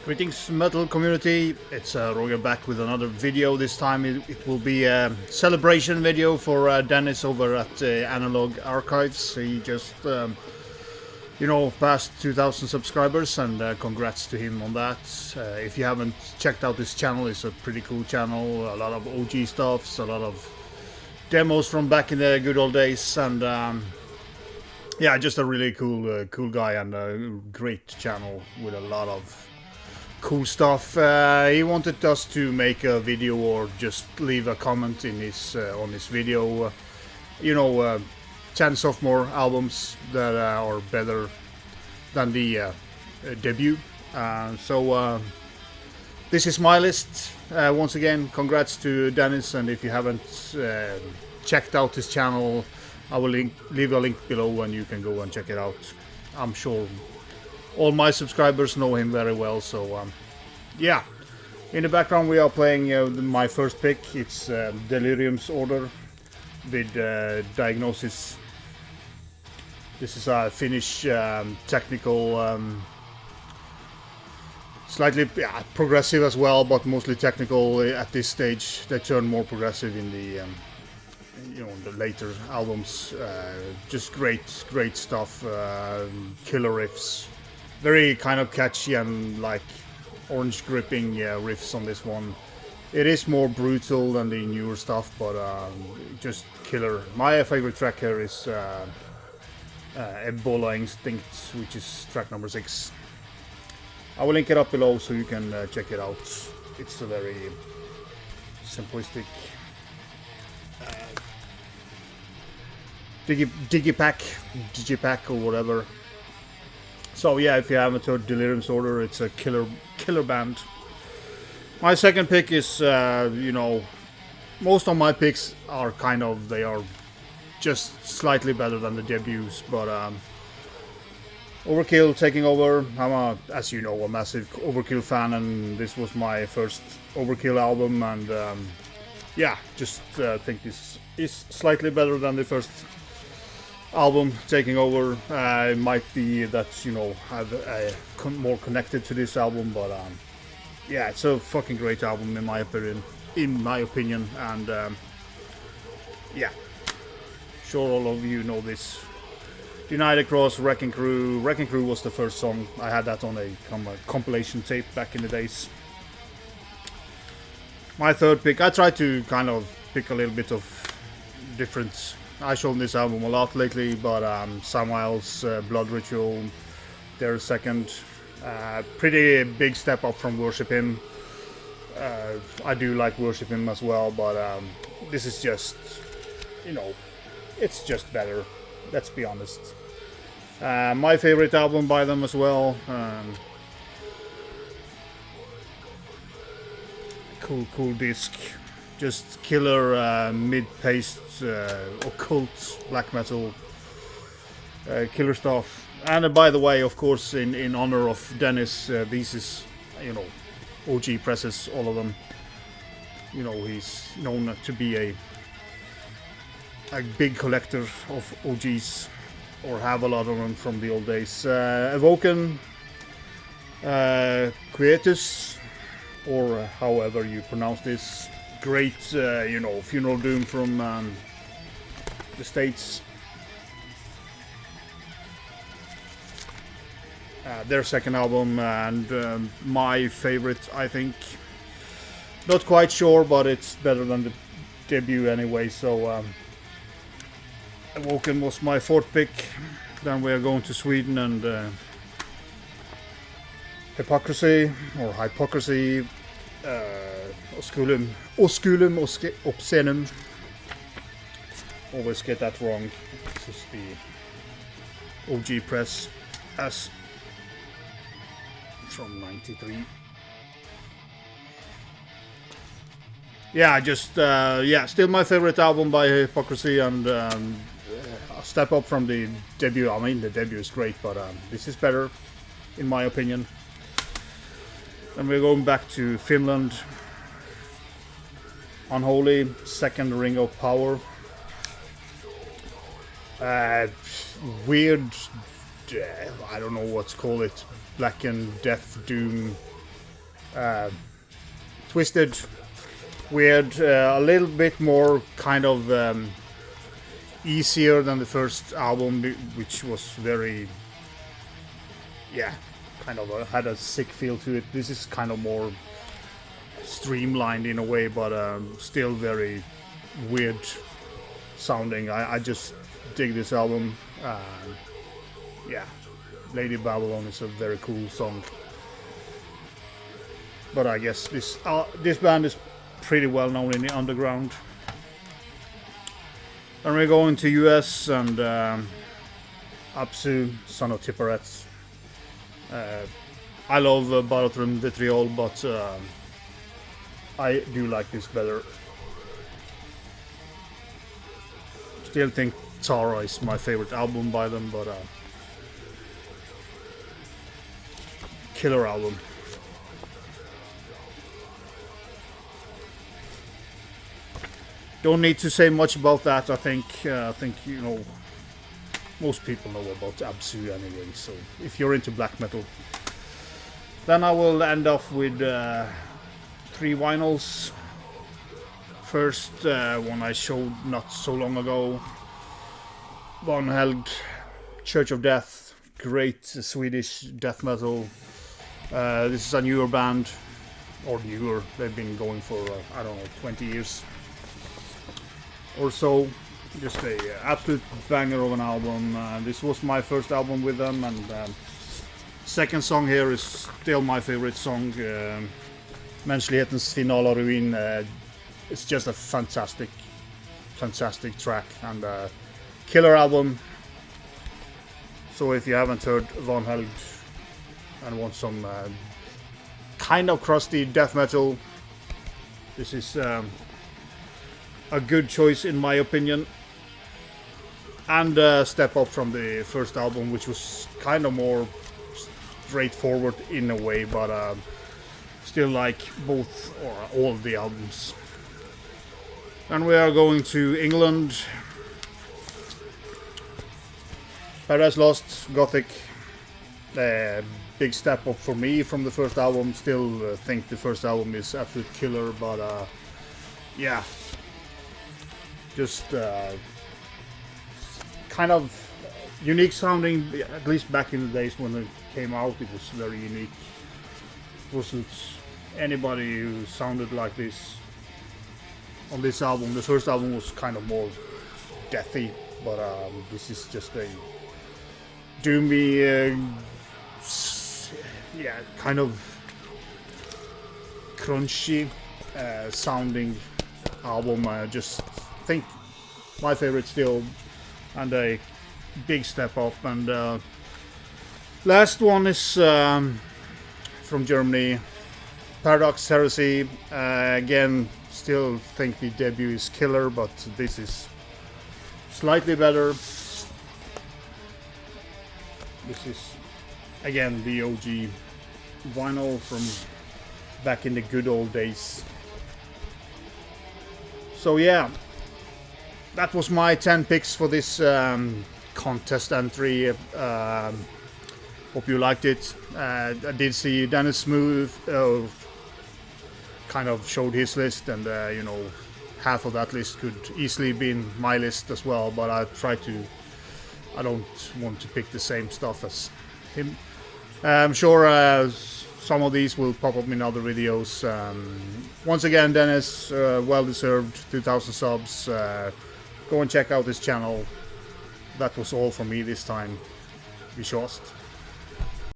Greetings metal community, it's Roger back with another video. This time it will be a celebration video for Dennis over at Analog Archives. He just, passed 2,000 subscribers, and congrats to him on that. If you haven't checked out this channel, it's a pretty cool channel. A lot of OG stuffs, a lot of demos from back in the good old days, and yeah, just a really cool guy and a great channel with a lot of cool stuff. He wanted us to make a video or just leave a comment in his on this video. 10 sophomore albums that are better than the debut. So this is my list. Once again, congrats to Dennis, and if you haven't checked out his channel, I will leave a link below and you can go and check it out. I'm sure all my subscribers know him very well, so yeah. In the background we are playing my first pick. It's Delirium's Order with Diagnosis. This is a Finnish technical, slightly progressive as well, but mostly technical at this stage. They turn more progressive in the the later albums. Just great stuff. Killer riffs. Very kind of catchy and like orange gripping riffs on this one. It is more brutal than the newer stuff, but just killer. My favorite track here is Ebola Instinct, which is track number 6. I will link it up below so you can check it out. It's a very simplistic digipack or whatever. So yeah, if you haven't heard Delirium's Order, it's a killer band. My second pick is, most of my picks are they are just slightly better than the debuts, but Overkill taking over. I'm as you know, a massive Overkill fan, and this was my first Overkill album, and yeah, just think this is slightly better than the first album. Taking over. It might be that I'm more connected to this album, but yeah, it's a fucking great album in my opinion, and yeah, sure all of you know this. United Cross, Wrecking Crew. Wrecking Crew was the first song. I had that on a compilation tape back in the days. My third pick, I tried to kind of pick a little bit of different. I shown this album a lot lately, but Samael's Blood Ritual, their second, pretty big step up from Worship Him. I do like Worship Him as well, but this is just, it's just better. Let's be honest. My favorite album by them as well. Cool disc. Just killer mid-paced occult black metal, killer stuff. And by the way, of course, in honor of Dennis, these is OG presses, all of them. He's known to be a big collector of OGs, or have a lot of them from the old days. Evoken, Quietus, or however you pronounce this. Great, Funeral Doom from the States. Their second album, and my favorite, I think. Not quite sure, but it's better than the debut anyway, so Evoken was my fourth pick. Then we are going to Sweden, and Hypocrisy, or Hypocrisy, Osculum, Obscenum. Always get that wrong. This is the OG press as from 93. Yeah, just still my favorite album by Hypocrisy, and a step up from the debut. I mean, the debut is great, but this is better, in my opinion. And we're going back to Finland. Unholy, second Ring of Power. Weird, I don't know what to call it. Black and Death Doom twisted, weird, a little bit more kind of easier than the first album, which was very, yeah, kind of had a sick feel to it. This is kind of more streamlined in a way, but still very weird sounding. I just dig this album. Yeah, Lady Babylon is a very cool song. But I guess this band is pretty well known in the underground. And we're going to US and Absu, son of Tiphareth. I love Baratrum Vitriol, but I do like this better. Still think Tara is my favorite album by them, but killer album. Don't need to say much about that. I think you know, most people know about Absu anyway. So if you're into black metal, then I will end off with 3 vinyls. First one I showed not so long ago, Vanhelgd, Church of Death, great Swedish death metal. This is a newer band, or newer. They've been going for I don't know, 20 years. Or so. Just a absolute banger of an album. This was my first album with them, and second song here is still my favorite song. Mänsklighetens finala ruin. It's just a fantastic track and killer album. So if you haven't heard Vanhelgd and want some kind of crusty death metal, this is a good choice in my opinion, and step up from the first album, which was kind of more straightforward in a way, but still like both or all of the albums. And we are going to England. Paradise Lost, Gothic. Big step up for me from the first album. Still think the first album is absolute killer, but yeah, just kind of unique sounding. At least back in the days when it came out, it was very unique. Wasn't anybody who sounded like this on this album. The first album was kind of more deathy, but this is just a doomy, yeah, kind of crunchy sounding album. I just think my favorite still, and a big step up. And last one is from Germany, Paradox Heresy. Again, still think the debut is killer, but this is slightly better. This is again the OG vinyl from back in the good old days. So yeah, that was my 10 picks for this contest entry. Hope you liked it. I did see Dennis Smooth kind of showed his list, and you know, half of that list could easily be in my list as well, but I don't want to pick the same stuff as him. I'm sure some of these will pop up in other videos. Once again, Dennis, well deserved 2,000 subs. Go and check out his channel. That was all from me this time. Be sure.